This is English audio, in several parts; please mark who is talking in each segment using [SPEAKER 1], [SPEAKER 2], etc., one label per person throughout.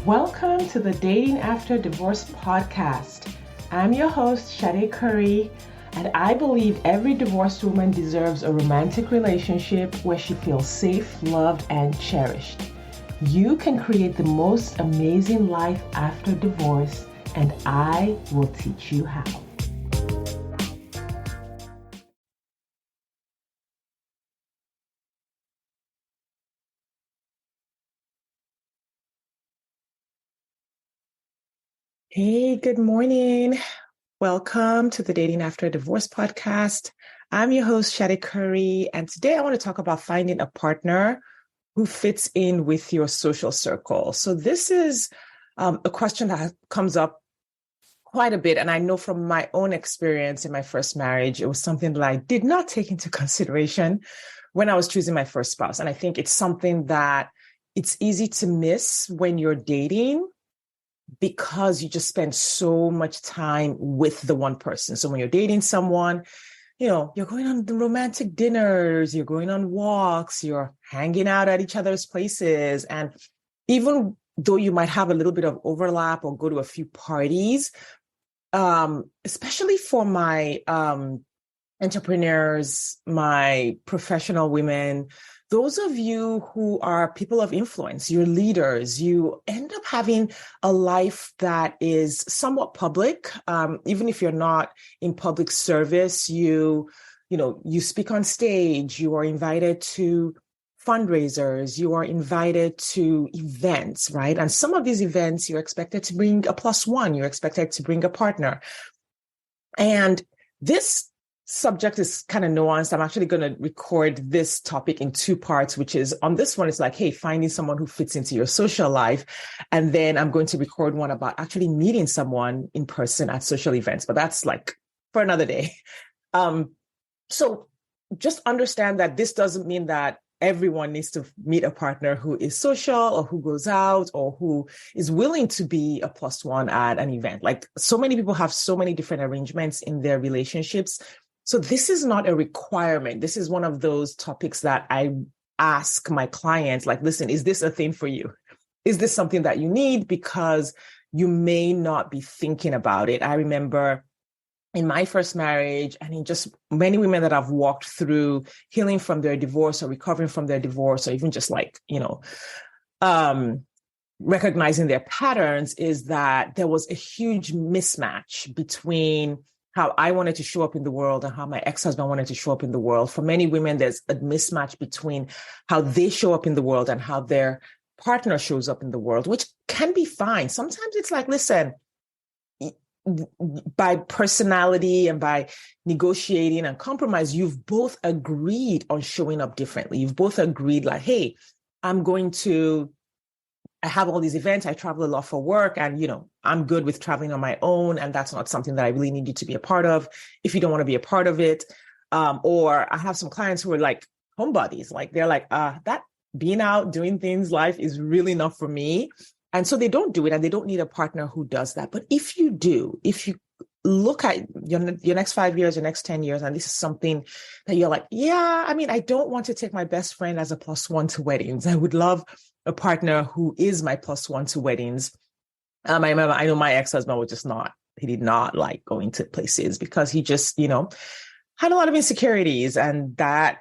[SPEAKER 1] Welcome to the Dating After Divorce podcast. I'm your host, Shade Curry, and I believe every divorced woman deserves a romantic relationship where she feels safe, loved, and cherished. You can create the most amazing life after divorce, and I will teach you how. Hey, good morning. Welcome to the Dating After Divorce podcast. I'm your host, Shade Curry, and today I want to talk about finding a partner who fits in with your social circle. So this is a question that comes up quite a bit. And I know from my own experience in my first marriage, it was something that I did not take into consideration when I was choosing my first spouse. And I think it's something that it's easy to miss when you're dating because you just spend so much time with the one person. So when you're dating someone, you're going on the romantic dinners, you're going on walks, you're hanging out at each other's places. And even though you might have a little bit of overlap or go to a few parties, especially for my entrepreneurs, my professional women, those of you who are people of influence, you're leaders, you end up having a life that is somewhat public. Even if you're not in public service, you speak on stage, you are invited to fundraisers, you are invited to events, right? And some of these events, you're expected to bring a plus one, you're expected to bring a partner. And this subject is kind of nuanced. I'm actually going to record this topic in two parts, which is on this one, it's like, hey, finding someone who fits into your social life. And then I'm going to record one about actually meeting someone in person at social events, but that's like for another day. So just understand that this doesn't mean that everyone needs to meet a partner who is social or who goes out or who is willing to be a plus one at an event. Like so many people have so many different arrangements in their relationships. So this is not a requirement. This is one of those topics that I ask my clients, like, listen, is this a thing for you? Is this something that you need? Because you may not be thinking about it. I remember in my first marriage and in just many women that I've walked through healing from their divorce or recovering from their divorce, or even just like, recognizing their patterns, is that there was a huge mismatch between how I wanted to show up in the world and how my ex-husband wanted to show up in the world. For many women, there's a mismatch between how they show up in the world and how their partner shows up in the world, which can be fine. Sometimes it's like, listen, by personality and by negotiating and compromise, you've both agreed on showing up differently. You've both agreed like, hey, I have all these events. I travel a lot for work and, I'm good with traveling on my own. And that's not something that I really need you to be a part of if you don't want to be a part of it. Or I have some clients who are like homebodies. Like they're like, that being out doing things life is really not for me. And so they don't do it and they don't need a partner who does that. But if you do, if you look at your next 5 years, your next 10 years, and this is something that you're like, yeah, I don't want to take my best friend as a plus one to weddings. I would love a partner who is my plus one to weddings. I know my ex-husband he did not like going to places because he just, had a lot of insecurities and that,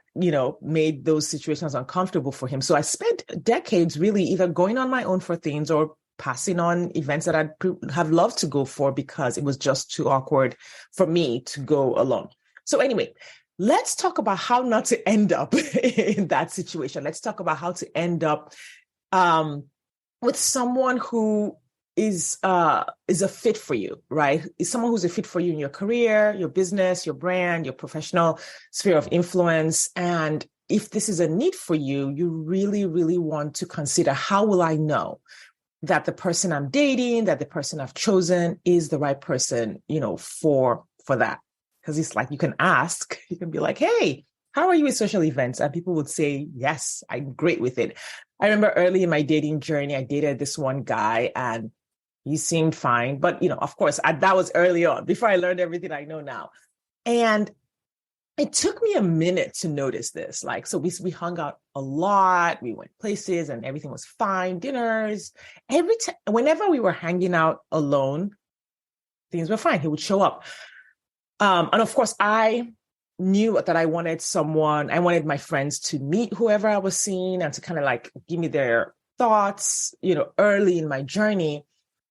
[SPEAKER 1] made those situations uncomfortable for him. So I spent decades really either going on my own for things or passing on events that I'd have loved to go for because it was just too awkward for me to go alone. So anyway, let's talk about how not to end up in that situation. Let's talk about how to end up with someone who is a fit for you, right? Is someone who's a fit for you in your career, your business, your brand, your professional sphere of influence. And if this is a need for you, you really, really want to consider, how will I know that the person I'm dating, that the person I've chosen is the right person, for that? Because it's like, you can ask, you can be like, hey, how are you with social events? And people would say, yes, I'm great with it. I remember early in my dating journey, I dated this one guy and he seemed fine. But, of course, that was early on before I learned everything I know now. And it took me a minute to notice this. Like, so we hung out a lot, we went places and everything was fine, dinners. Every time, whenever we were hanging out alone, things were fine. He would show up. And of course, I knew that I wanted my friends to meet whoever I was seeing and to kind of like give me their thoughts, early in my journey.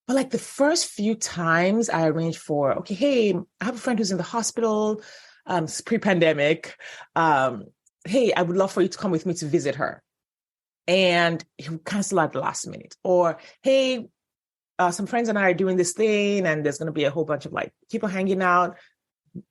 [SPEAKER 1] But like the first few times I arranged for, okay, hey, I have a friend who's in the hospital, it's pre-pandemic. Hey, I would love for you to come with me to visit her. And he would cancel at the last minute. Or, hey, some friends and I are doing this thing and there's going to be a whole bunch of like people hanging out,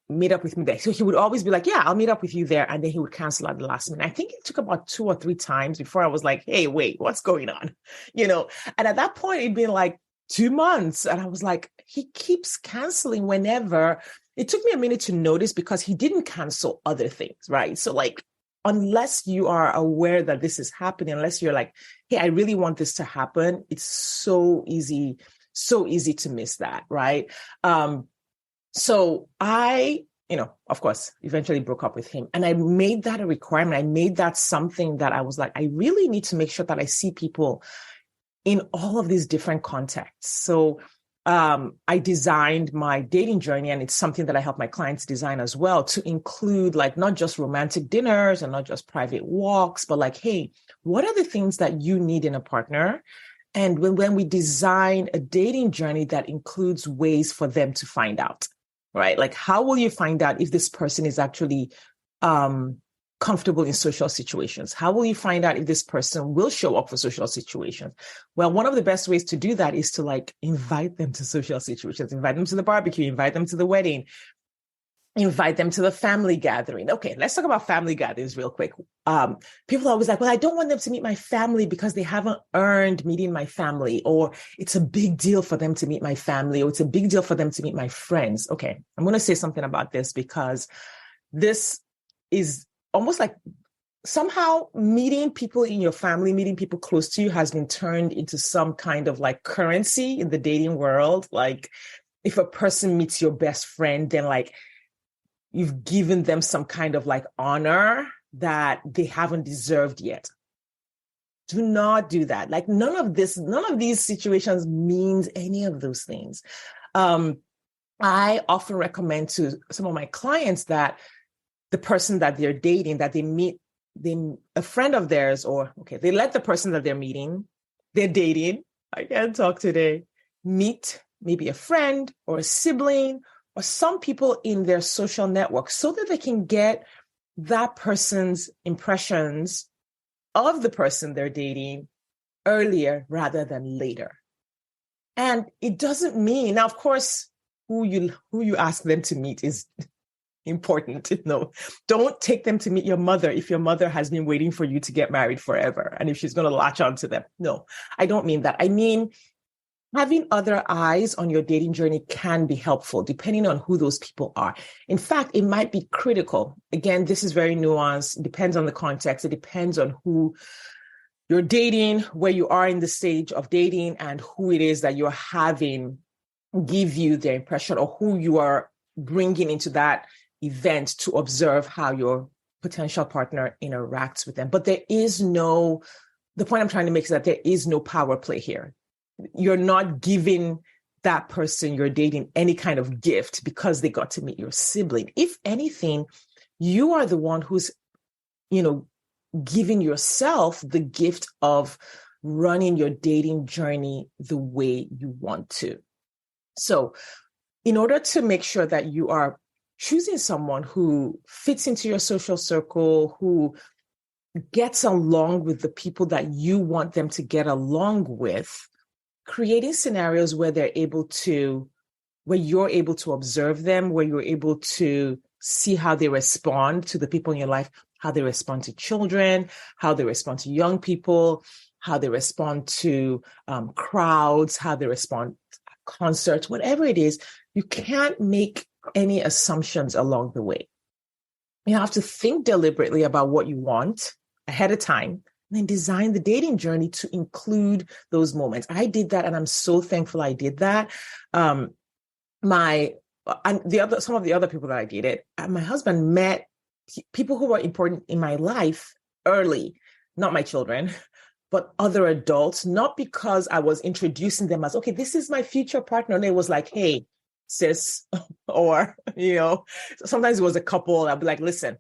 [SPEAKER 1] meet up with me there. So he would always be like, yeah, I'll meet up with you there. And then he would cancel at the last minute. I think it took about 2 or 3 times before I was like, hey, wait, what's going on? And at that point, it'd been like 2 months. And I was like, he keeps canceling whenever. It took me a minute to notice because he didn't cancel other things, right? So like, unless you are aware that this is happening, unless you're like, hey, I really want this to happen, it's so easy to miss that, right? So I, of course, eventually broke up with him. And I made that a requirement. I made that something that I was like, I really need to make sure that I see people in all of these different contexts. So I designed my dating journey, and it's something that I help my clients design as well, to include like not just romantic dinners and not just private walks, but like, hey, what are the things that you need in a partner? And when we design a dating journey that includes ways for them to find out, right? Like, how will you find out if this person is actually comfortable in social situations? How will you find out if this person will show up for social situations? Well, one of the best ways to do that is to like invite them to social situations, invite them to the barbecue, invite them to the wedding, invite them to the family gathering. Okay, let's talk about family gatherings real quick. People are always like, well, I don't want them to meet my family because they haven't earned meeting my family, or it's a big deal for them to meet my family, or it's a big deal for them to meet my friends. Okay, I'm going to say something about this because this is almost like somehow meeting people in your family, meeting people close to you has been turned into some kind of like currency in the dating world. Like if a person meets your best friend, then like you've given them some kind of like honor that they haven't deserved yet. Do not do that. Like none of these situations means any of those things. I often recommend to some of my clients that the person that they're dating, that they meet, a friend of theirs, or they let the person that they're dating, I can't talk today, meet maybe a friend or a sibling or some people in their social network so that they can get that person's impressions of the person they're dating earlier rather than later. And it doesn't mean, now, of course, who you ask them to meet is important. No, don't take them to meet your mother if your mother has been waiting for you to get married forever and if she's going to latch on to them. No, I don't mean that. I mean, having other eyes on your dating journey can be helpful depending on who those people are. In fact, it might be critical. Again, this is very nuanced. It depends on the context. It depends on who you're dating, where you are in the stage of dating, and who it is that you're having give you their impression, or who you are bringing into that event to observe how your potential partner interacts with them. But the point I'm trying to make is that there is no power play here. You're not giving that person you're dating any kind of gift because they got to meet your sibling. If anything, you are the one who's, giving yourself the gift of running your dating journey the way you want to. So in order to make sure that you are choosing someone who fits into your social circle, who gets along with the people that you want them to get along with, creating scenarios where you're able to observe them, where you're able to see how they respond to the people in your life, how they respond to children, how they respond to young people, how they respond to crowds, how they respond to concerts, whatever it is. You can't make any assumptions along the way. You have to think deliberately about what you want ahead of time, and then design the dating journey to include those moments. I did that, and I'm so thankful I did that. Some of the other people that I dated, my husband met people who were important in my life early, not my children, but other adults, not because I was introducing them as, okay, this is my future partner. And it was like, hey, sis, or, sometimes it was a couple. I'd be like, listen,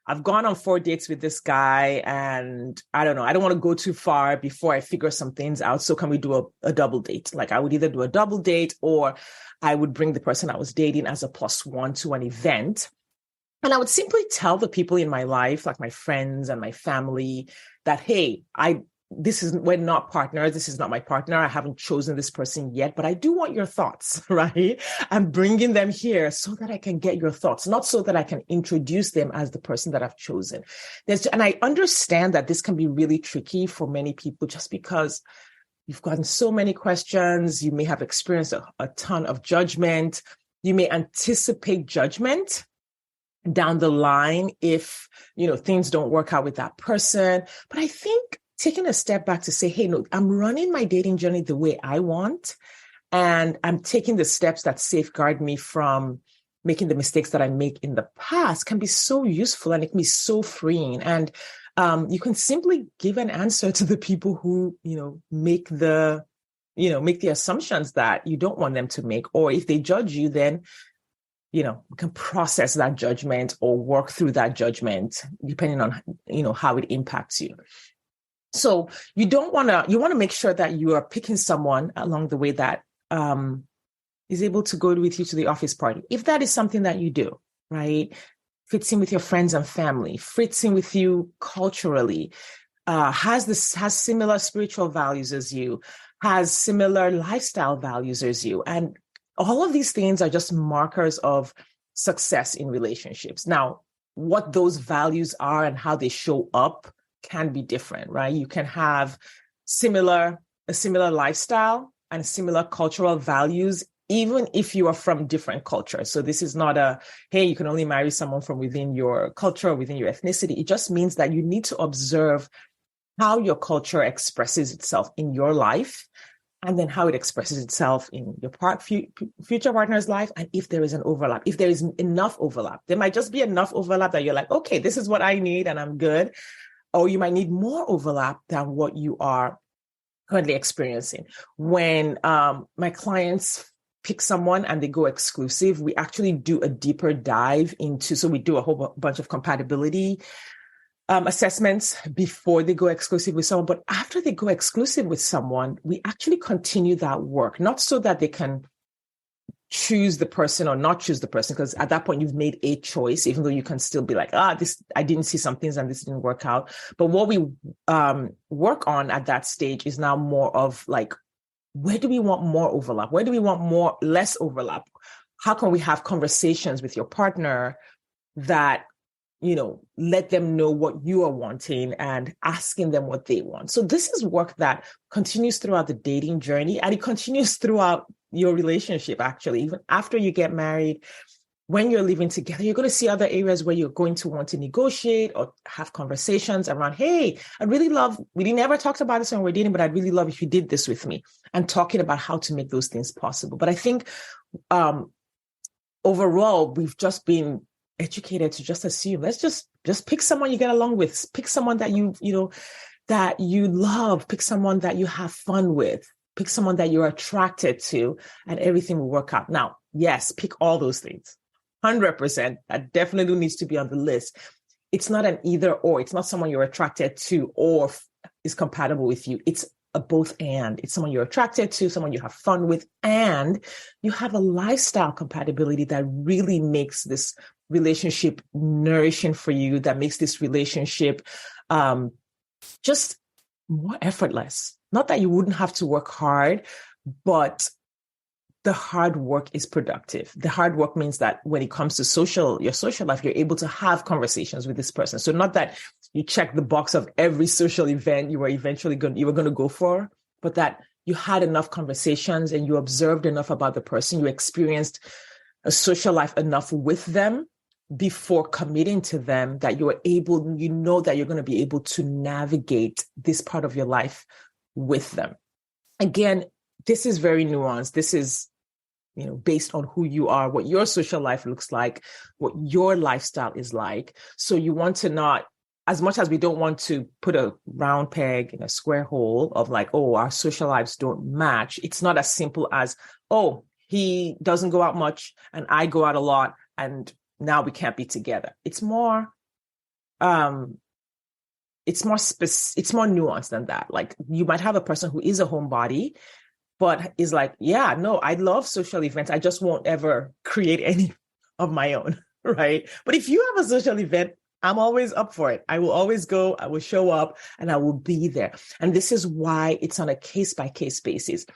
[SPEAKER 1] I've gone on 4 dates with this guy and I don't know, I don't want to go too far before I figure some things out. So can we do a double date? Like I would either do a double date or I would bring the person I was dating as a +1 to an event. And I would simply tell the people in my life, like my friends and my family, that, hey, we're not partners. This is not my partner. I haven't chosen this person yet, but I do want your thoughts, right? I'm bringing them here so that I can get your thoughts, not so that I can introduce them as the person that I've chosen. And I understand that this can be really tricky for many people just because you've gotten so many questions. You may have experienced a ton of judgment. You may anticipate judgment down the line if, things don't work out with that person. But I think taking a step back to say, hey, no, I'm running my dating journey the way I want. And I'm taking the steps that safeguard me from making the mistakes that I make in the past can be so useful and it can be so freeing. And you can simply give an answer to the people who, make the assumptions that you don't want them to make. Or if they judge you, then we can process that judgment or work through that judgment, depending on, how it impacts you. So you want to make sure that you are picking someone along the way that is able to go with you to the office party. If that is something that you do, right? Fits in with your friends and family, fits in with you culturally, has similar spiritual values as you, has similar lifestyle values as you. And all of these things are just markers of success in relationships. Now, what those values are and how they show up can be different, right? You can have a similar lifestyle and similar cultural values, even if you are from different cultures. So this is not hey, you can only marry someone from within your culture or within your ethnicity. It just means that you need to observe how your culture expresses itself in your life, and then how it expresses itself in your future partner's life. And if there is an overlap, if there is enough overlap, there might just be enough overlap that you're like, okay, this is what I need and I'm good. Or you might need more overlap than what you are currently experiencing. When my clients pick someone and they go exclusive, we actually do a deeper dive so we do a whole bunch of compatibility assessments before they go exclusive with someone. But after they go exclusive with someone, we actually continue that work, not so that they can choose the person or not choose the person, because at that point you've made a choice, even though you can still be like, this, I didn't see some things and this didn't work out. But what we work on at that stage is now more of like, where do we want more overlap? Where do we want less overlap? How can we have conversations with your partner that, let them know what you are wanting and asking them what they want? So this is work that continues throughout the dating journey, and it continues throughout your relationship, actually. Even after you get married, when you're living together, you're going to see other areas where you're going to want to negotiate or have conversations around, hey, we didn't ever talk about this when we're dating, but I'd really love if you did this with me, and talking about how to make those things possible. But I think overall, we've just been educated to just assume, let's just pick someone you get along with, pick someone that that you love, pick someone that you have fun with, pick someone that you're attracted to, and everything will work out. Now, yes, pick all those things. 100%. That definitely needs to be on the list. It's not an either or. It's not someone you're attracted to or is compatible with you. It's a both and. It's someone you're attracted to, someone you have fun with, and you have a lifestyle compatibility that really makes this relationship nourishing for you, that makes this relationship just more effortless. Not that you wouldn't have to work hard, but the hard work is productive. The hard work means that when it comes to your social life, you're able to have conversations with this person. So not that you check the box of every social event you were going to go for, but that you had enough conversations and you observed enough about the person, you experienced a social life enough with them before committing to them, that that you're going to be able to navigate this part of your life with them. Again, this is very nuanced. This is based on who you are, what your social life looks like, what your lifestyle is like. So you want to not, as much as we don't want to put a round peg in a square hole of like, oh, our social lives don't match. It's not as simple as, oh, he doesn't go out much and I go out a lot and now we can't be together. It's more it's more nuanced than that. Like you might have a person who is a homebody, but is like, yeah, no, I love social events. I just won't ever create any of my own, right? But if you have a social event, I'm always up for it. I will always go, I will show up, and I will be there. And this is why it's on a case-by-case basis.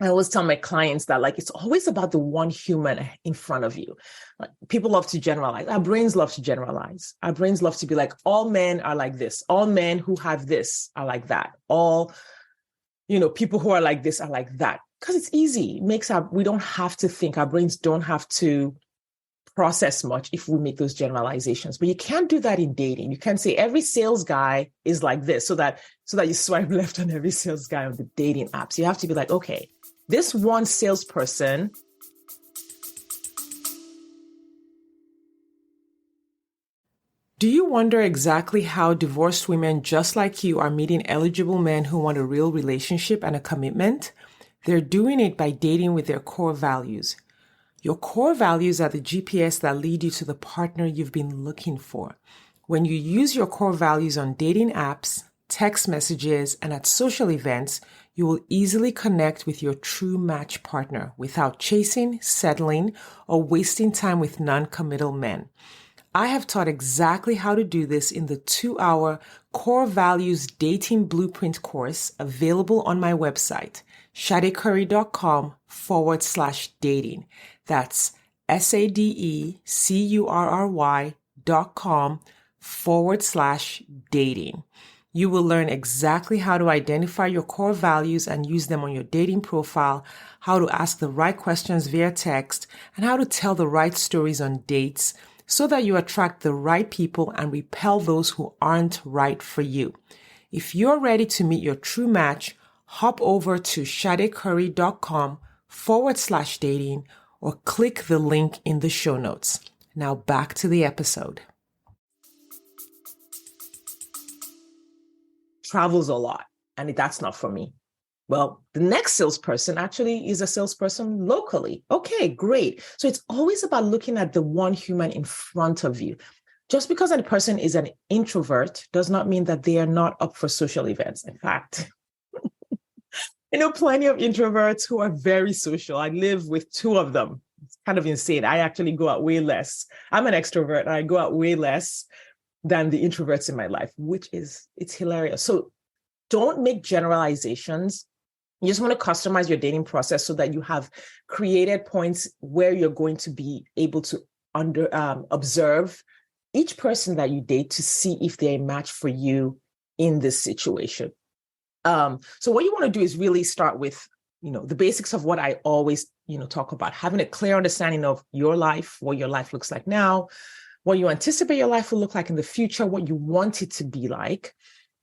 [SPEAKER 1] I always tell my clients that like it's always about the one human in front of you. Like, people love to generalize. Our brains love to generalize. Our brains love to be like, all men are like this. All men who have this are like that. All, people who are like this are like that. Because it's easy. We don't have to think. Our brains don't have to process much if we make those generalizations. But you can't do that in dating. You can't say every sales guy is like this so that you swipe left on every sales guy on the dating apps. You have to be like, okay, this one salesperson. Do you wonder exactly how divorced women just like you are meeting eligible men who want a real relationship and a commitment? They're doing it by dating with their core values. Your core values are the GPS that lead you to the partner you've been looking for. When you use your core values on dating apps, text messages, and at social events, you will easily connect with your true match partner without chasing, settling, or wasting time with non-committal men. I have taught exactly how to do this in the 2-hour Core Values Dating Blueprint course available on my website, shadecurry.com/dating. That's SADECURRY.com/dating. You will learn exactly how to identify your core values and use them on your dating profile, how to ask the right questions via text, and how to tell the right stories on dates so that you attract the right people and repel those who aren't right for you. If you're ready to meet your true match, hop over to shadecurry.com/dating or click the link in the show notes. Now back to the episode. Travels a lot, and that's not for me. Well, the next salesperson actually is a salesperson locally. Okay, great. So it's always about looking at the one human in front of you. Just because a person is an introvert does not mean that they are not up for social events. In fact, I know plenty of introverts who are very social. I live with 2 of them. It's kind of insane. I actually go out way less. I'm an extrovert and I go out way less than the introverts in my life, it's hilarious. So don't make generalizations. You just want to customize your dating process so that you have created points where you're going to be able to observe each person that you date to see if they're a match for you in this situation. So what you want to do is really start with, the basics of what I always, talk about, having a clear understanding of your life, what your life looks like now, what you anticipate your life will look like in the future, what you want it to be like,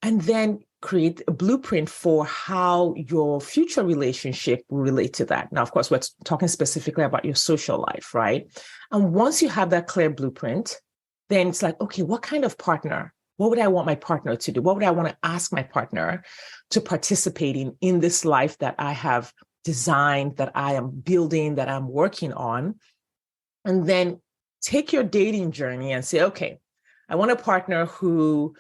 [SPEAKER 1] and then create a blueprint for how your future relationship will relate to that. Now, of course, we're talking specifically about your social life, right? And once you have that clear blueprint, then it's like, okay, what kind of partner? What would I want my partner to do? What would I want to ask my partner to participate in this life that I have designed, that I am building, that I'm working on? And then take your dating journey and say, okay, I want a partner who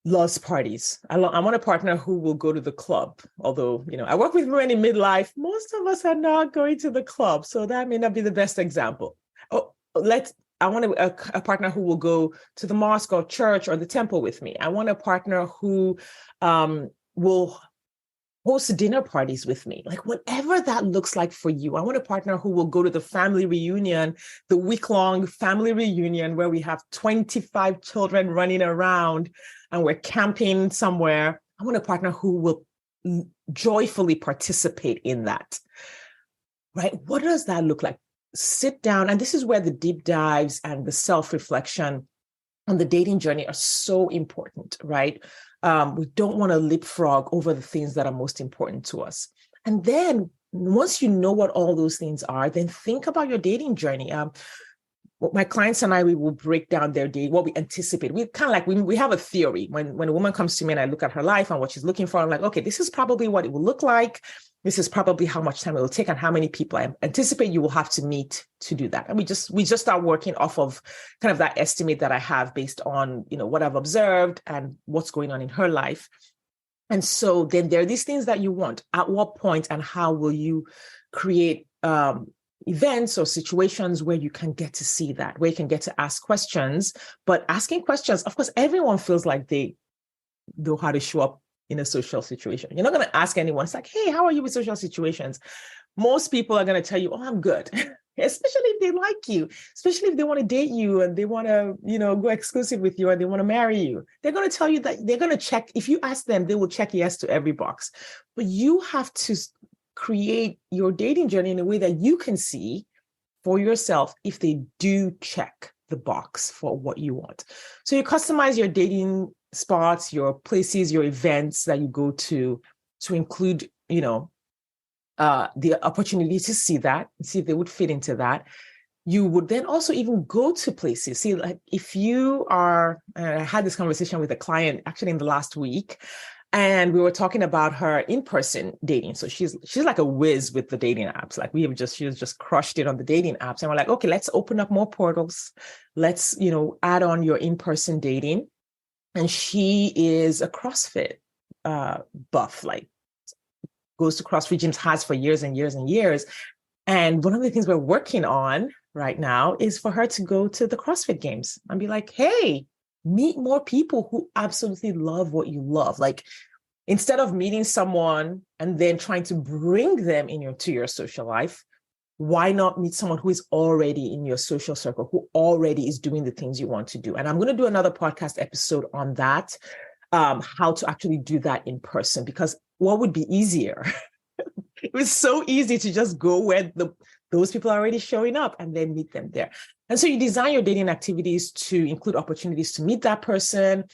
[SPEAKER 1] loves parties. I want a partner who will go to the club. Although, I work with women in midlife. Most of us are not going to the club. So that may not be the best example. I want a partner who will go to the mosque or church or the temple with me. I want a partner who will host dinner parties with me. Like whatever that looks like for you. I want a partner who will go to the family reunion, the week-long family reunion where we have 25 children running around and we're camping somewhere. I want a partner who will joyfully participate in that, right? What does that look like? Sit down. And this is where the deep dives and the self-reflection on the dating journey are so important, right? We don't want to leapfrog over the things that are most important to us. And then once you know what all those things are, then think about your dating journey. My clients and I, we will break down their date, what we anticipate. We kind of like, we have a theory. When a woman comes to me and I look at her life and what she's looking for, I'm like, okay, this is probably what it will look like. This is probably how much time it will take and how many people I anticipate you will have to meet to do that. And we just start working off of kind of that estimate that I have based on, what I've observed and what's going on in her life. And so then there are these things that you want. At what point and how will you create events or situations where you can get to see that, where you can get to ask questions? But asking questions, of course, everyone feels like they know how to show up in a social situation. You're not going to ask anyone. It's like, hey, how are you with social situations? Most people are going to tell you, oh, I'm good. Especially if they like you, especially if they want to date you and they want to, go exclusive with you and they want to marry you. They're going to tell you that they're going to check. If you ask them, they will check yes to every box. But you have to create your dating journey in a way that you can see for yourself if they do check the box for what you want. So you customize your dating spots, your places, your events that you go to include, the opportunity to see that, see if they would fit into that. You would then also even go to places. See, like if you are, I had this conversation with a client actually in the last week, and we were talking about her in-person dating. So she's like a whiz with the dating apps. Like she has just crushed it on the dating apps. And we're like, okay, let's open up more portals. Let's, add on your in-person dating. And she is a CrossFit buff, like goes to CrossFit gyms, has for years and years and years. And one of the things we're working on right now is for her to go to the CrossFit games and be like, hey, meet more people who absolutely love what you love. Like, instead of meeting someone and then trying to bring them to your social life, why not meet someone who is already in your social circle, who already is doing the things you want to do? And I'm going to do another podcast episode on that, how to actually do that in person, because what would be easier? It was so easy to just go where those people are already showing up and then meet them there. And so you design your dating activities to include opportunities to meet that person,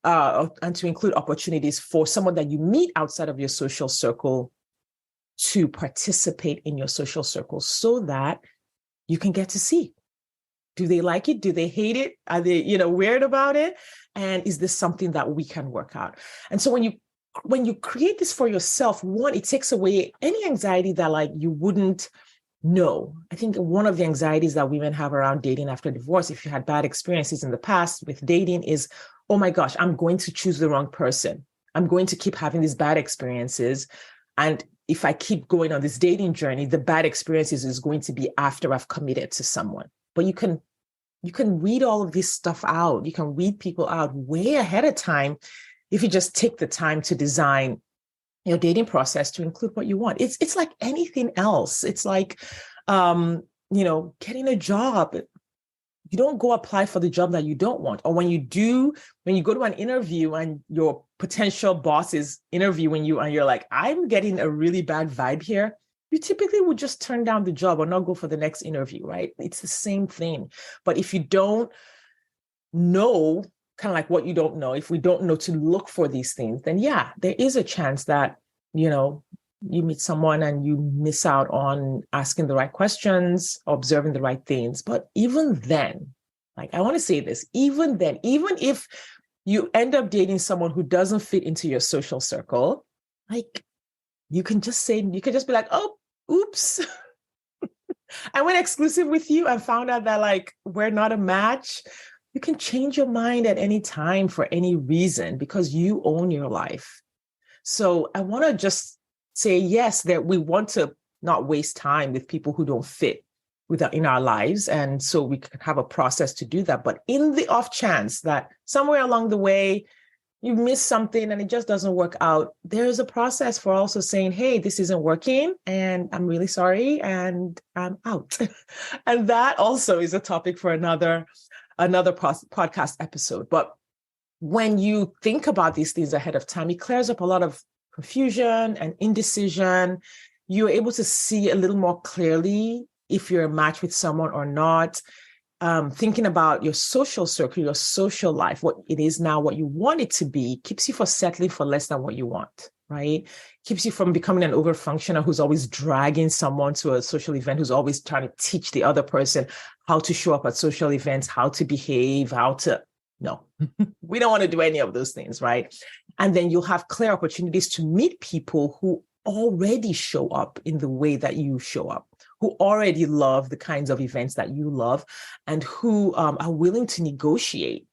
[SPEAKER 1] and to include opportunities for someone that you meet outside of your social circle to participate in your social circle so that you can get to see, do they like it? Do they hate it? Are they, weird about it? And is this something that we can work out? And so when you create this for yourself, one, it takes away any anxiety that like you wouldn't know. I think one of the anxieties that women have around dating after divorce, if you had bad experiences in the past with dating, is, oh my gosh, I'm going to choose the wrong person. I'm going to keep having these bad experiences. And if I keep going on this dating journey, the bad experiences is going to be after I've committed to someone. But you can weed all of this stuff out. You can weed people out way ahead of time if you just take the time to design your dating process to include what you want. It's like anything else. It's like, getting a job. You don't go apply for the job that you don't want. Or when you go to an interview and your potential boss is interviewing you and you're like, I'm getting a really bad vibe here, you typically would just turn down the job or not go for the next interview, right? It's the same thing. But if you don't know, kind of like what you don't know, if we don't know to look for these things, then yeah, there is a chance that, you meet someone and you miss out on asking the right questions, observing the right things. But even then, like, I want to say this, even then, even if you end up dating someone who doesn't fit into your social circle, like, you can just be like, oh, oops. I went exclusive with you and found out that like, we're not a match. You can change your mind at any time for any reason because you own your life. So I want to just say, yes, that we want to not waste time with people who don't fit in our lives. And so we can have a process to do that. But in the off chance that somewhere along the way, you miss something and it just doesn't work out, there's a process for also saying, hey, this isn't working and I'm really sorry and I'm out. And that also is a topic for another podcast episode. But when you think about these things ahead of time, it clears up a lot of confusion and indecision. You're able to see a little more clearly if you're a match with someone or not. Thinking about your social circle, your social life, what it is now, what you want it to be, keeps you from settling for less than what you want. right? Keeps you from becoming an overfunctioner who's always dragging someone to a social event, who's always trying to teach the other person how to show up at social events, how to behave, no, we don't want to do any of those things, right? And then you'll have clear opportunities to meet people who already show up in the way that you show up, who already love the kinds of events that you love, and who are willing to negotiate,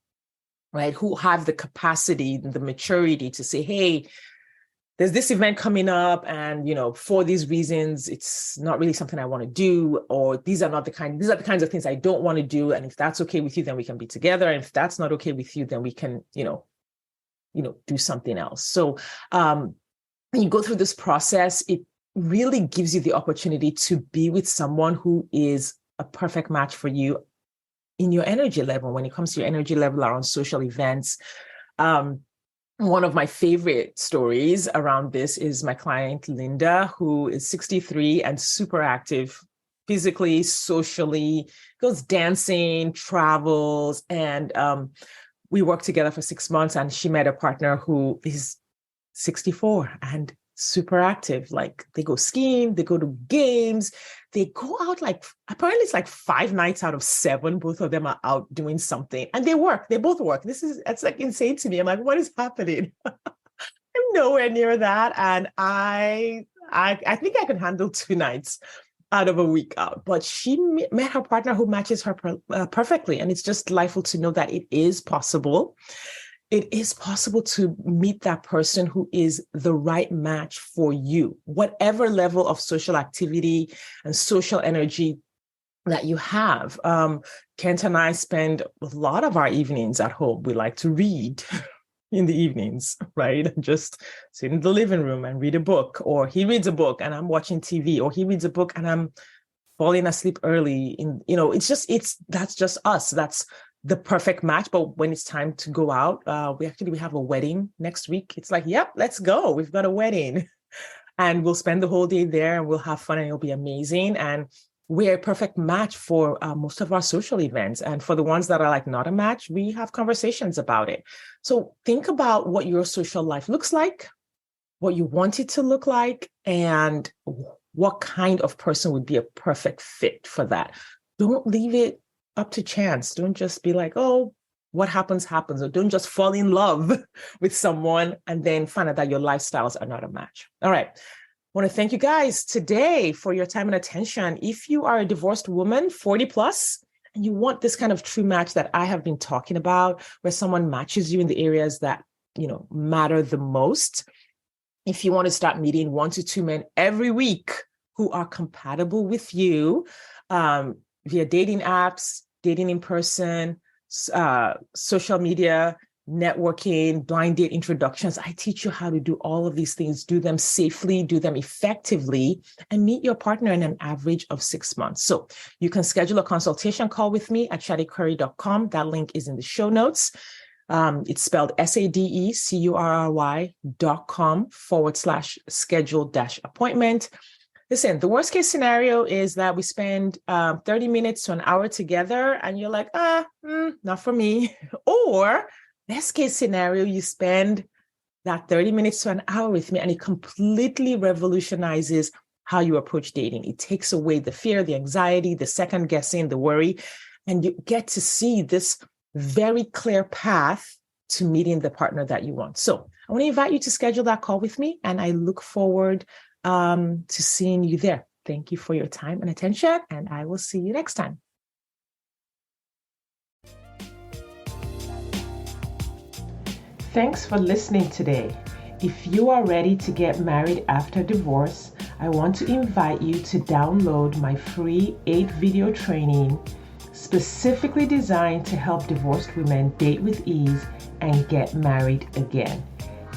[SPEAKER 1] right? Who have the capacity, the maturity to say, hey, there's this event coming up, and for these reasons, it's not really something I want to do, or these are the kinds of things I don't want to do. And if that's okay with you, then we can be together. And if that's not okay with you, then we can, do something else. So when you go through this process, it really gives you the opportunity to be with someone who is a perfect match for you in your energy level. When it comes to your energy level around social events, one of my favorite stories around this is my client, Linda, who is 63 and super active physically, socially, goes dancing, travels. And we worked together for 6 months, and she met a partner who is 64 and super active. Like, they go skiing, they go to games, they go out, apparently it's 5 nights out of 7. Both of them are out doing something, and they both work. It's insane to me. I'm like, what is happening? I'm nowhere near that. And I think I can handle 2 nights out of a week out, but she met her partner who matches her perfectly. And it's just delightful to know that it is possible. It is possible to meet that person who is the right match for you, whatever level of social activity and social energy that you have. Kent and I spend a lot of our evenings at home. We like to read in the evenings, right? Just sit in the living room and read a book, or he reads a book and I'm watching TV, or he reads a book and I'm falling asleep early. That's just us. That's the perfect match. But when it's time to go out, we have a wedding next week. It's like, yep, let's go. We've got a wedding, and we'll spend the whole day there, and we'll have fun, and it'll be amazing. And we're a perfect match for most of our social events. And for the ones that are not a match, we have conversations about it. So think about what your social life looks like, what you want it to look like, and what kind of person would be a perfect fit for that. Don't leave it up to chance. Don't just be like, oh, what happens. Or don't just fall in love with someone and then find out that your lifestyles are not a match. All right. I want to thank you guys today for your time and attention. If you are a divorced woman, 40 plus, and you want this kind of true match that I have been talking about, where someone matches you in the areas that, matter the most. If you want to start meeting 1 to 2 men every week who are compatible with you, via dating apps, dating in person, social media, networking, blind date introductions. I teach you how to do all of these things, do them safely, do them effectively, and meet your partner in an average of 6 months. So you can schedule a consultation call with me at shadicurry.com. That link is in the show notes. It's spelled SADECurry.com/schedule-appointment. Listen, the worst case scenario is that we spend 30 minutes to an hour together and you're like, not for me. Or best case scenario, you spend that 30 minutes to an hour with me and it completely revolutionizes how you approach dating. It takes away the fear, the anxiety, the second guessing, the worry, and you get to see this very clear path to meeting the partner that you want. So I want to invite you to schedule that call with me, and I look forward to seeing you there. Thank you for your time and attention, and I will see you next time. Thanks for listening today. If you are ready to get married after divorce, I want to invite you to download my free 8-video training specifically designed to help divorced women date with ease and get married again.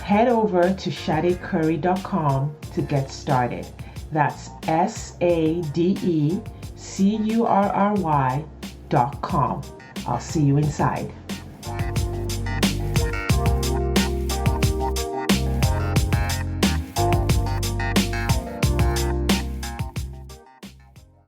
[SPEAKER 1] Head over to shadicurry.com to get started. That's SADECURRY.com. I'll see you inside.